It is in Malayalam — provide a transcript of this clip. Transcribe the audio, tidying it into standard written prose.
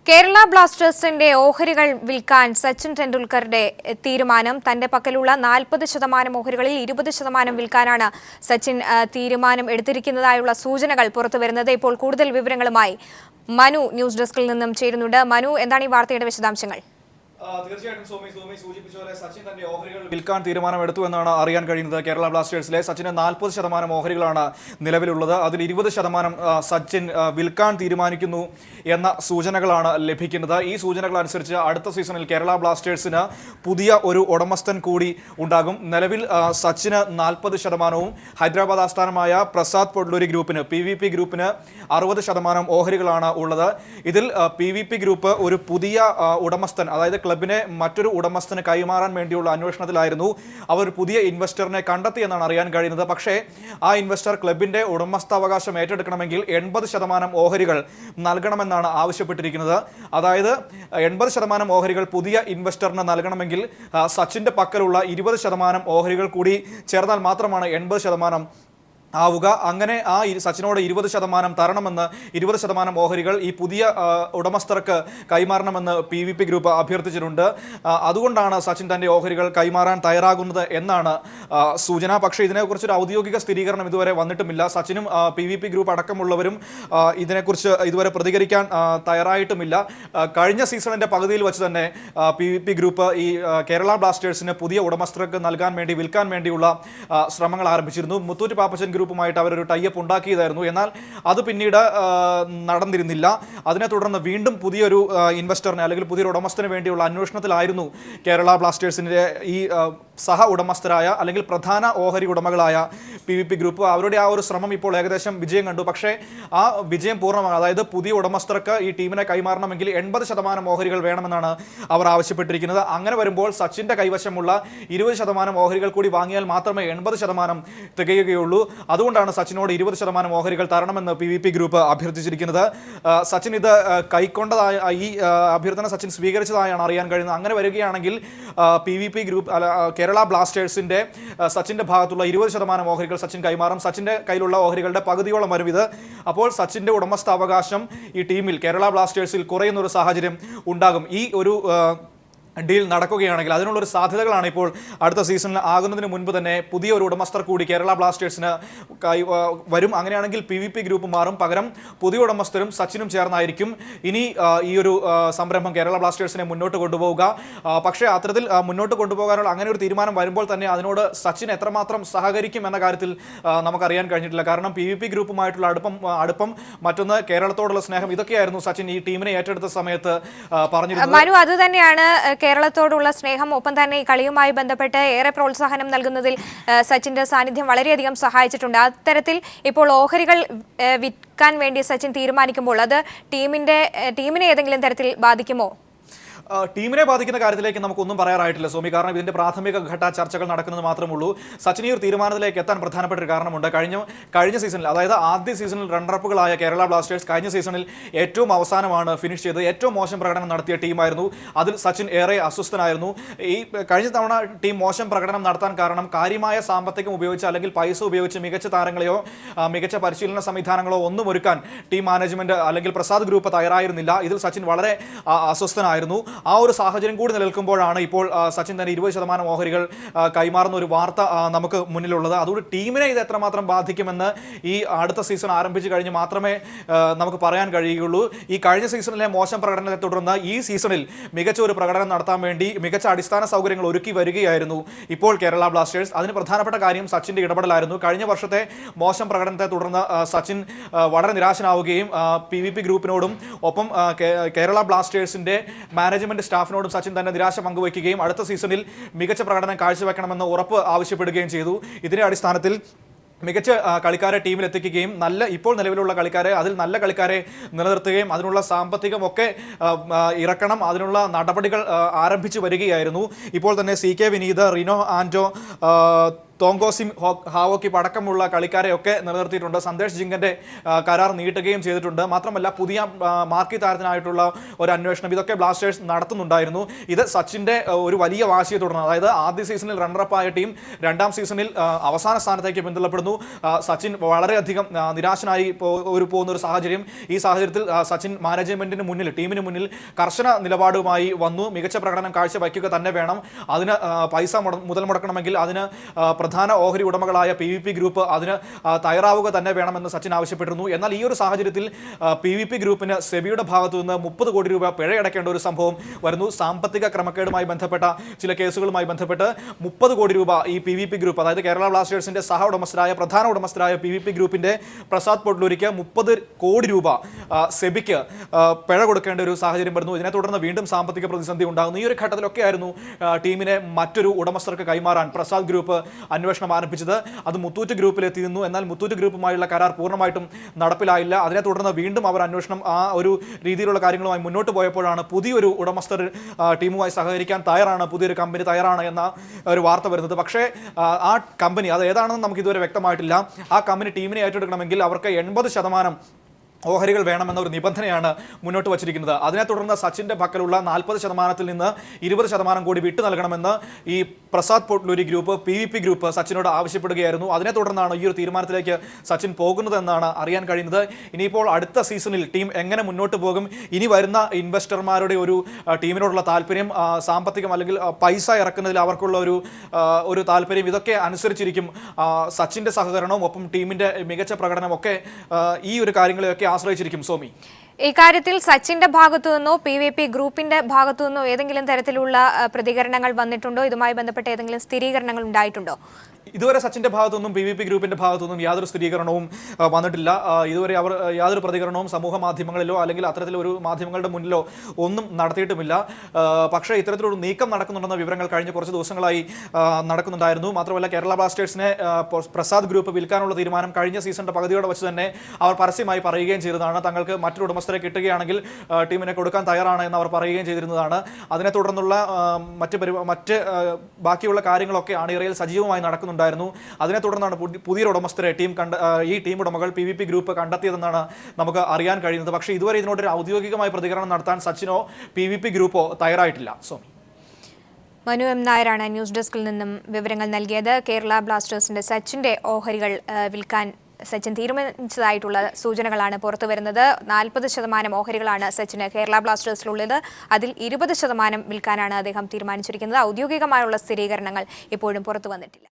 കേരള ബ്ലാസ്റ്റേഴ്സിന്റെ ഓഹരികൾ വിൽക്കാൻ സച്ചിൻ ടെണ്ടുൽക്കറുടെ തീരുമാനം. തന്റെ പക്കലുള്ള 40% ഓഹരികളിൽ 20% വിൽക്കാനാണ് സച്ചിൻ തീരുമാനം എടുത്തിരിക്കുന്നതായുള്ള സൂചനകൾ പുറത്തുവരുന്നത്. ഇപ്പോൾ കൂടുതൽ വിവരങ്ങളുമായി മനു ന്യൂസ് ഡെസ്കിൽ നിന്നും ചേരുന്നുണ്ട്. മനു, എന്താണ് ഈ വാർത്തയുടെ വിശദാംശങ്ങൾ? തീർച്ചയായിട്ടും സോമി സൂചിപ്പിച്ച പോലെ സച്ചിൻ തന്റെ ഓഹരികൾ വിൽക്കാൻ തീരുമാനമെടുത്തു എന്നാണ് അറിയാൻ കഴിയുന്നത്. കേരള ബ്ലാസ്റ്റേഴ്സിലെ സച്ചിന് 40% ഓഹരികളാണ് നിലവിലുള്ളത്. അതിൽ 20% സച്ചിൻ വിൽക്കാൻ തീരുമാനിക്കുന്നു എന്ന സൂചനകളാണ് ലഭിക്കുന്നത്. ഈ സൂചനകൾ അനുസരിച്ച് അടുത്ത സീസണിൽ കേരള ബ്ലാസ്റ്റേഴ്സിന് പുതിയ ഒരു ഉടമസ്ഥൻ കൂടി ഉണ്ടാകും. നിലവിൽ സച്ചിന് 40%വും ഹൈദരാബാദ് ആസ്ഥാനമായ പ്രസാദ് പൊഡ്ലൂരി ഗ്രൂപ്പിന് PVP ഗ്രൂപ്പിന് 60% ഓഹരികളാണ് ഉള്ളത്. ഇതിൽ PVP ഗ്രൂപ്പ് ഒരു പുതിയ ഉടമസ്ഥൻ, അതായത് ക്ലബിനെ മറ്റൊരു ഉടമസ്ഥന് കൈമാറാൻ വേണ്ടിയുള്ള അന്വേഷണത്തിലായിരുന്നു. അവർ പുതിയ ഇൻവെസ്റ്ററിനെ കണ്ടെത്തി എന്നാണ് അറിയാൻ കഴിയുന്നത്. പക്ഷേ ആ ഇൻവെസ്റ്റർ ക്ലബിന്റെ ഉടമസ്ഥാവകാശം ഏറ്റെടുക്കണമെങ്കിൽ 80% ഓഹരികൾ നൽകണമെന്നാണ് ആവശ്യപ്പെട്ടിരിക്കുന്നത്. അതായത് 80% ഓഹരികൾ പുതിയ ഇൻവെസ്റ്ററിന് നൽകണമെങ്കിൽ സച്ചിന്റെ പക്കലുള്ള 20% ഓഹരികൾ കൂടി ചേർന്നാൽ മാത്രമാണ് 80% ആവുക. അങ്ങനെ ആ സച്ചിനോട് 20% തരണമെന്ന്, 20% ഓഹരികൾ ഈ പുതിയ ഉടമസ്ഥർക്ക് കൈമാറണമെന്ന് PVP ഗ്രൂപ്പ് അഭ്യർത്ഥിച്ചിട്ടുണ്ട്. അതുകൊണ്ടാണ് സച്ചിൻ തന്റെ ഓഹരികൾ കൈമാറാൻ തയ്യാറാകുന്നത് എന്നാണ് സൂചന. പക്ഷേ ഇതിനെക്കുറിച്ചൊരു ഔദ്യോഗിക സ്ഥിരീകരണം ഇതുവരെ വന്നിട്ടുമില്ല. സച്ചിനും PVP ഗ്രൂപ്പ് അടക്കമുള്ളവരും ഇതിനെക്കുറിച്ച് ഇതുവരെ പ്രതികരിക്കാൻ തയ്യാറായിട്ടുമില്ല. കഴിഞ്ഞ സീസണിന്റെ പകുതിയിൽ വെച്ച് തന്നെ PVP ഗ്രൂപ്പ് ഈ കേരള ബ്ലാസ്റ്റേഴ്സിന് പുതിയ ഉടമസ്ഥർക്ക് വിൽക്കാൻ വേണ്ടിയുള്ള ശ്രമങ്ങൾ ആരംഭിച്ചിരുന്നു. മുത്തൂറ്റ് പാപ്പച്ചൻ ഗ്രൂപ്പുമായിട്ട് അവരൊരു ടൈപ്പ് ഉണ്ടാക്കിയതായിരുന്നു. എന്നാൽ അത് പിന്നീട് നടന്നിരുന്നില്ല. അതിനെ തുടർന്ന് വീണ്ടും പുതിയൊരു ഇൻവെസ്റ്ററിനെ അല്ലെങ്കിൽ പുതിയൊരു ഉടമസ്ഥന് വേണ്ടിയുള്ള അന്വേഷണത്തിലായിരുന്നു കേരള ബ്ലാസ്റ്റേഴ്സിന്റെ ഈ സഹ ഉടമസ്ഥരായ അല്ലെങ്കിൽ പ്രധാന ഓഹരി ഉടമകളായ PVP ഗ്രൂപ്പ്. അവരുടെ ആ ഒരു ശ്രമം ഇപ്പോൾ ഏകദേശം വിജയം കണ്ടു. പക്ഷേ ആ വിജയം പൂർണ്ണമാണ്. അതായത് പുതിയ ഉടമസ്ഥർക്ക് ഈ ടീമിനെ കൈമാറണമെങ്കിൽ 80% ഓഹരികൾ വേണമെന്നാണ് അവർ ആവശ്യപ്പെട്ടിരിക്കുന്നത്. അങ്ങനെ വരുമ്പോൾ സച്ചിന്റെ കൈവശമുള്ള 20% ഓഹരികൾ കൂടി വാങ്ങിയാൽ മാത്രമേ 80% തികയുകയുള്ളൂ. അതുകൊണ്ടാണ് സച്ചിനോട് 20% ഓഹരികൾ തരണമെന്ന് PVP ഗ്രൂപ്പ് അഭ്യർത്ഥിച്ചിരിക്കുന്നത്. സച്ചിൻ ഇത് കൈക്കൊണ്ടതായ ഈ അഭ്യർത്ഥന സച്ചിൻ സ്വീകരിച്ചതായാണ് അറിയാൻ കഴിയുന്നത്. അങ്ങനെ വരികയാണെങ്കിൽ PVP ഗ്രൂപ്പ് കേരള ബ്ലാസ്റ്റേഴ്സിന്റെ സച്ചിന്റെ ഭാഗത്തുള്ള 20% ഓഹരികൾ സച്ചിൻ കൈമാറും. സച്ചിന്റെ കയ്യിലുള്ള ഓഹരികളുടെ പകുതിയോളം വരും ഇത്. അപ്പോൾ സച്ചിന്റെ ഉടമസ്ഥാവകാശം ഈ ടീമിൽ കേരള ബ്ലാസ്റ്റേഴ്സിൽ കുറയുന്ന ഒരു സാഹചര്യം ഉണ്ടാകും. ഈ ഒരു ഡീൽ നടക്കുകയാണെങ്കിൽ അതിനുള്ളൊരു സാധ്യതകളാണ് ഇപ്പോൾ അടുത്ത സീസണിൽ ആകുന്നതിന് മുൻപ് തന്നെ പുതിയ ഒരു ഉടമസ്ഥർ കൂടി കേരള ബ്ലാസ്റ്റേഴ്സിന് വരും. അങ്ങനെയാണെങ്കിൽ PVP ഗ്രൂപ്പ് മാറും. പകരം പുതിയ ഉടമസ്ഥരും സച്ചിനും ചേർന്നായിരിക്കും ഇനി ഈ ഒരു സംരംഭം കേരള ബ്ലാസ്റ്റേഴ്സിനെ മുന്നോട്ട് കൊണ്ടുപോവുക. പക്ഷേ അത്തരത്തിൽ മുന്നോട്ട് കൊണ്ടുപോകാനുള്ള അങ്ങനെ ഒരു തീരുമാനം വരുമ്പോൾ തന്നെ അതിനോട് സച്ചിൻ എത്രമാത്രം സഹകരിക്കും എന്ന കാര്യത്തിൽ നമുക്കറിയാൻ കഴിഞ്ഞിട്ടില്ല. കാരണം PVP ഗ്രൂപ്പുമായിട്ടുള്ള അടുപ്പം മറ്റൊന്ന് കേരളത്തോടുള്ള സ്നേഹം, ഇതൊക്കെയായിരുന്നു സച്ചിൻ ഈ ടീമിനെ ഏറ്റെടുത്ത സമയത്ത് പറഞ്ഞിരുന്നത്. അത് തന്നെയാണ് കേരളത്തോടുള്ള സ്നേഹം. ഒപ്പം തന്നെ ഈ കളിയുമായി ബന്ധപ്പെട്ട് ഏറെ പ്രോത്സാഹനം നൽകുന്നതിൽ സച്ചിന്റെ സാന്നിധ്യം വളരെയധികം സഹായിച്ചിട്ടുണ്ട്. അത്തരത്തിൽ ഇപ്പോൾ ഓഹരികൾ വിൽക്കാൻ വേണ്ടി സച്ചിൻ തീരുമാനിക്കുമ്പോൾ അത് ടീമിനെ ഏതെങ്കിലും തരത്തിൽ ബാധിക്കുമോ? ടീമിനെ ബാധിക്കുന്ന കാര്യത്തിലേക്ക് നമുക്കൊന്നും പറയാറായിട്ടില്ല സോമി. കാരണം ഇതിന്റെ പ്രാഥമിക ഘട്ട ചർച്ചകൾ നടക്കുന്നത് മാത്രമുള്ളൂ. സച്ചിൻ ഈ ഒരു തീരുമാനത്തിലേക്ക് എത്താൻ പ്രധാനപ്പെട്ട ഒരു കാരണമുണ്ട്. കഴിഞ്ഞ സീസണിൽ, അതായത് ആദ്യ സീസണിൽ റണ്ണറപ്പുകളായ കേരള ബ്ലാസ്റ്റേഴ്സ് കഴിഞ്ഞ സീസണിൽ ഏറ്റവും അവസാനമാണ് ഫിനിഷ് ചെയ്തത്. ഏറ്റവും മോശം പ്രകടനം നടത്തിയ ടീമായിരുന്നു. അതിൽ സച്ചിൻ ഏറെ അസ്വസ്ഥനായിരുന്നു. ഈ കഴിഞ്ഞ തവണ ടീം മോശം പ്രകടനം നടത്താൻ കാരണം കാര്യമായ സാമ്പത്തികം ഉപയോഗിച്ച് അല്ലെങ്കിൽ പൈസ ഉപയോഗിച്ച് മികച്ച താരങ്ങളെയോ മികച്ച പരിശീലന സംവിധാനങ്ങളോ ഒന്നും ഒരുക്കാൻ ടീം മാനേജ്മെന്റ് അല്ലെങ്കിൽ പ്രസാദ് ഗ്രൂപ്പ് തയ്യാറായിരുന്നില്ല. ഇതിൽ സച്ചിൻ വളരെ അസ്വസ്ഥനായിരുന്നു. ആ ഒരു സാഹചര്യം കൂടി നിലനിൽക്കുമ്പോഴാണ് ഇപ്പോൾ സച്ചിൻ തന്നെ 20% ഓഹരികൾ കൈമാറുന്ന ഒരു വാർത്ത നമുക്ക് മുന്നിലുള്ളത്. അതുകൊണ്ട് ടീമിനെ ഇത് എത്രമാത്രം ബാധിക്കുമെന്ന് ഈ അടുത്ത സീസൺ ആരംഭിച്ചു കഴിഞ്ഞ് മാത്രമേ നമുക്ക് പറയാൻ കഴിയുകയുള്ളൂ. ഈ കഴിഞ്ഞ സീസണിലെ മോശം പ്രകടനത്തെ തുടർന്ന് ഈ സീസണിൽ മികച്ച ഒരു പ്രകടനം നടത്താൻ വേണ്ടി മികച്ച അടിസ്ഥാന സൗകര്യങ്ങൾ ഒരുക്കി വരികയായിരുന്നു ഇപ്പോൾ കേരള ബ്ലാസ്റ്റേഴ്സ്. അതിന് പ്രധാനപ്പെട്ട കാര്യം സച്ചിന്റെ ഇടപെടലായിരുന്നു. കഴിഞ്ഞ വർഷത്തെ മോശം പ്രകടനത്തെ തുടർന്ന് സച്ചിൻ വളരെ നിരാശനാവുകയും PVP ഗ്രൂപ്പിനോടും ഒപ്പം കേരള ബ്ലാസ്റ്റേഴ്സിന്റെ മാനേജ്മെന്റ് സ്റ്റാഫിനോടും സച്ചിൻ തന്നെ നിരാശ പങ്കുവയ്ക്കുകയും അടുത്ത സീസണിൽ മികച്ച പ്രകടനം കാഴ്ചവെക്കണമെന്ന് ഉറപ്പ് ആവശ്യപ്പെടുകയും ചെയ്തു. ഇതിന്റെ അടിസ്ഥാനത്തിൽ മികച്ച കളിക്കാരെ ടീമിൽ എത്തിക്കുകയും ഇപ്പോൾ നിലവിലുള്ള കളിക്കാരെ, അതിൽ നല്ല കളിക്കാരെ നിലനിർത്തുകയും അതിനുള്ള സാമ്പത്തികമൊക്കെ ഇറക്കണം, അതിനുള്ള നടപടികൾ ആരംഭിച്ചു വരികയായിരുന്നു. ഇപ്പോൾ തന്നെ CK വിനീത്, റിനോ ആൻറ്റോ, തോങ്കോസിം ഹാവോക്കിപ്പ് അടക്കമുള്ള കളിക്കാരെയൊക്കെ നിലനിർത്തിയിട്ടുണ്ട്. സന്ദേശ് ജിങ്കന്റെ കരാർ നീട്ടുകയും ചെയ്തിട്ടുണ്ട്. മാത്രമല്ല പുതിയ മാർക്കി താരത്തിനായിട്ടുള്ള ഒരു അന്വേഷണം ഇതൊക്കെ ബ്ലാസ്റ്റേഴ്സ് നടത്തുന്നുണ്ടായിരുന്നു. ഇത് സച്ചിന്റെ ഒരു വലിയ വാശിയെ തുടർന്ന്, അതായത് ആദ്യ സീസണിൽ റണ്ണറപ്പായ ടീം രണ്ടാം സീസണിൽ അവസാന സ്ഥാനത്തേക്ക് പിന്തള്ളപ്പെടുന്നു. സച്ചിൻ വളരെയധികം നിരാശനായി പോകുന്ന ഒരു സാഹചര്യം. ഈ സാഹചര്യത്തിൽ സച്ചിൻ മാനേജ്മെന്റിന് മുന്നിൽ, ടീമിന് മുന്നിൽ കർശന നിലപാടുമായി വന്നു. മികച്ച പ്രകടനം കാഴ്ചവയ്ക്കുക തന്നെ വേണം. അതിന് പൈസ മുതൽ മുടക്കണമെങ്കിൽ അതിന് പ്രധാന ഓഹരി ഉടമകളായ PVP ഗ്രൂപ്പ് അതിന് തയ്യാറാവുക തന്നെ വേണമെന്ന് സച്ചിൻ ആവശ്യപ്പെട്ടിരുന്നു. എന്നാൽ ഈ ഒരു സാഹചര്യത്തിൽ PVP ഗ്രൂപ്പിന് സെബിയുടെ ഭാഗത്തു നിന്ന് 30 കോടി രൂപ പിഴയടക്കേണ്ട ഒരു സംഭവം വരുന്നു. സാമ്പത്തിക ക്രമക്കേടുമായി ബന്ധപ്പെട്ട ചില കേസുകളുമായി ബന്ധപ്പെട്ട് 30 കോടി രൂപ ഈ PVP ഗ്രൂപ്പ്, അതായത് കേരള ബ്ലാസ്റ്റേഴ്സിന്റെ പ്രധാന ഉടമസ്ഥരായ PVP ഗ്രൂപ്പിന്റെ പ്രസാദ് പൊട്ലൂരിക്ക് 30 കോടി രൂപ സെബിക്ക് പിഴ കൊടുക്കേണ്ട ഒരു സാഹചര്യം വരുന്നു. ഇതിനെ തുടർന്ന് വീണ്ടും സാമ്പത്തിക പ്രതിസന്ധി ഉണ്ടാകുന്നു. ഈ ഒരു ഘട്ടത്തിലൊക്കെ ആയിരുന്നു ടീമിനെ മറ്റൊരു ഉടമസ്ഥർക്ക് കൈമാറാൻ പ്രസാദ് ഗ്രൂപ്പ് അന്വേഷണം ആരംഭിച്ചത്. അത് മുത്തൂറ്റ് ഗ്രൂപ്പിലെത്തിയിരുന്നു. എന്നാൽ മുത്തൂറ്റ് ഗ്രൂപ്പുമായുള്ള കരാർ പൂർണ്ണമായിട്ടും നടപ്പിലായില്ല. അതിനെ തുടർന്ന് വീണ്ടും അവർ അന്വേഷണം ആ ഒരു രീതിയിലുള്ള കാര്യങ്ങളുമായി മുന്നോട്ട് പോയപ്പോഴാണ് പുതിയൊരു ഉടമസ്ഥർ ടീമുമായി സഹകരിക്കാൻ തയ്യാറാണ്, പുതിയൊരു കമ്പനി തയ്യാറാണ് എന്ന ഒരു വാർത്ത വരുന്നത്. പക്ഷേ ആ കമ്പനി അത് ഏതാണെന്ന് നമുക്ക് ഇതുവരെ വ്യക്തമായിട്ടില്ല. ആ കമ്പനി ടീമിനെ ഏറ്റെടുക്കണമെങ്കിൽ അവർക്ക് 80% ഓഹരികൾ വേണമെന്ന ഒരു നിബന്ധനയാണ് മുന്നോട്ട് വച്ചിരിക്കുന്നത്. അതിനെ തുടർന്ന് സച്ചിന്റെ പക്കലുള്ള 40% നിന്ന് 20% കൂടി വിട്ടു നൽകണമെന്ന് ഈ പ്രസാദ് പൊട്ലൂരി ഗ്രൂപ്പ്, PVP ഗ്രൂപ്പ് സച്ചിനോട് ആവശ്യപ്പെടുകയായിരുന്നു. അതിനെ തുടർന്നാണ് ഈ ഒരു തീരുമാനത്തിലേക്ക് സച്ചിൻ പോകുന്നതെന്നാണ് അറിയാൻ കഴിയുന്നത്. ഇനിയിപ്പോൾ അടുത്ത സീസണിൽ ടീം എങ്ങനെ മുന്നോട്ട് പോകും, ഇനി വരുന്ന ഇൻവെസ്റ്റർമാരുടെ ഒരു ടീമിനോടുള്ള താല്പര്യം, സാമ്പത്തികം അല്ലെങ്കിൽ പൈസ ഇറക്കുന്നതിൽ അവർക്കുള്ള ഒരു താല്പര്യം, ഇതൊക്കെ അനുസരിച്ചിരിക്കും സച്ചിന്റെ സഹകരണവും ഒപ്പം ടീമിന്റെ മികച്ച പ്രകടനവും ഒക്കെ ഈ ഒരു കാര്യങ്ങളെയൊക്കെ ആശ്രയിച്ചിരിക്കും. സോമി, ഇക്കാര്യത്തിൽ സച്ചിന്റെ ഭാഗത്തു നിന്നോ PVP ഗ്രൂപ്പിന്റെ ഭാഗത്തു നിന്നോ ഏതെങ്കിലും തരത്തിലുള്ള പ്രതികരണങ്ങൾ വന്നിട്ടുണ്ടോ? ഇതുമായി ബന്ധപ്പെട്ട ഏതെങ്കിലും സ്ഥിരീകരണങ്ങൾ ഉണ്ടായിട്ടുണ്ടോ? ഇതുവരെ സച്ചിന്റെ ഭാഗത്തുനിന്നും PVP ഗ്രൂപ്പിന്റെ ഭാഗത്തുനിന്നും യാതൊരു സ്ഥിരീകരണവും വന്നിട്ടില്ല. ഇതുവരെ അവർ യാതൊരു പ്രതികരണവും സമൂഹ മാധ്യമങ്ങളിലോ അല്ലെങ്കിൽ അത്തരത്തിലൊരു മാധ്യമങ്ങളുടെ മുന്നിലോ ഒന്നും നടത്തിയിട്ടുമില്ല. പക്ഷേ ഇത്തരത്തിലൊരു നീക്കം നടക്കുന്നുണ്ടെന്ന വിവരങ്ങൾ കഴിഞ്ഞ കുറച്ച് ദിവസങ്ങളായി നടക്കുന്നുണ്ടായിരുന്നു. മാത്രമല്ല കേരള ബ്ലാസ്റ്റേഴ്സിനെ പ്രസാദ് ഗ്രൂപ്പ് വിൽക്കാനുള്ള തീരുമാനം കഴിഞ്ഞ സീസണിന്റെ പകുതിയോടെ വെച്ച് തന്നെ അവർ പരസ്യമായി പറയുകയും ചെയ്തതാണ്. തങ്ങൾക്ക് മറ്റൊരു ഉടമസ്ഥരെ കിട്ടുകയാണെങ്കിൽ ടീമിനെ കൊടുക്കാൻ തയ്യാറാണ് എന്ന് അവർ പറയുകയും ചെയ്തിരുന്നതാണ്. അതിനെ തുടർന്നുള്ള മറ്റ് ബാക്കിയുള്ള കാര്യങ്ങളൊക്കെ അണിയറയിൽ സജീവമായി നടക്കുന്നുണ്ടായിരുന്നു. അതിനെ തുടർന്നാണ് പുതിയൊരു ഉടമസ്ഥരെ ഈ ടീം ഉടമകൾ PVP ഗ്രൂപ്പ് കണ്ടെത്തിയതെന്നാണ് നമുക്ക് അറിയാൻ കഴിയുന്നത്. പക്ഷേ ഇതുവരെ ഇതിനോടൊരു ഔദ്യോഗികമായ പ്രതികരണം നടത്താൻ സച്ചിനോ PVP ഗ്രൂപ്പോ തയ്യാറായിട്ടില്ല. സോമി, മനു M. നായരാണ് ന്യൂസ് ഡെസ്കിൽ നിന്നും വിവരങ്ങൾ നൽകിയത്. കേരള ബ്ലാസ്റ്റേഴ്സിന്റെ സച്ചിന്റെ ഓഹരികൾ വിൽക്കാൻ സച്ചിൻ തീരുമാനിച്ചതായിട്ടുള്ള സൂചനകളാണ് പുറത്തു വരുന്നത്. 40% ഓഹരികളാണ് സച്ചിന് കേരള ബ്ലാസ്റ്റേഴ്സിലുള്ളത്. അതിൽ 20% വിൽക്കാനാണ് അദ്ദേഹം തീരുമാനിച്ചിരിക്കുന്നത്. ഔദ്യോഗികമായുള്ള സ്ഥിരീകരണങ്ങൾ ഇപ്പോഴും പുറത്തു വന്നിട്ടില്ല.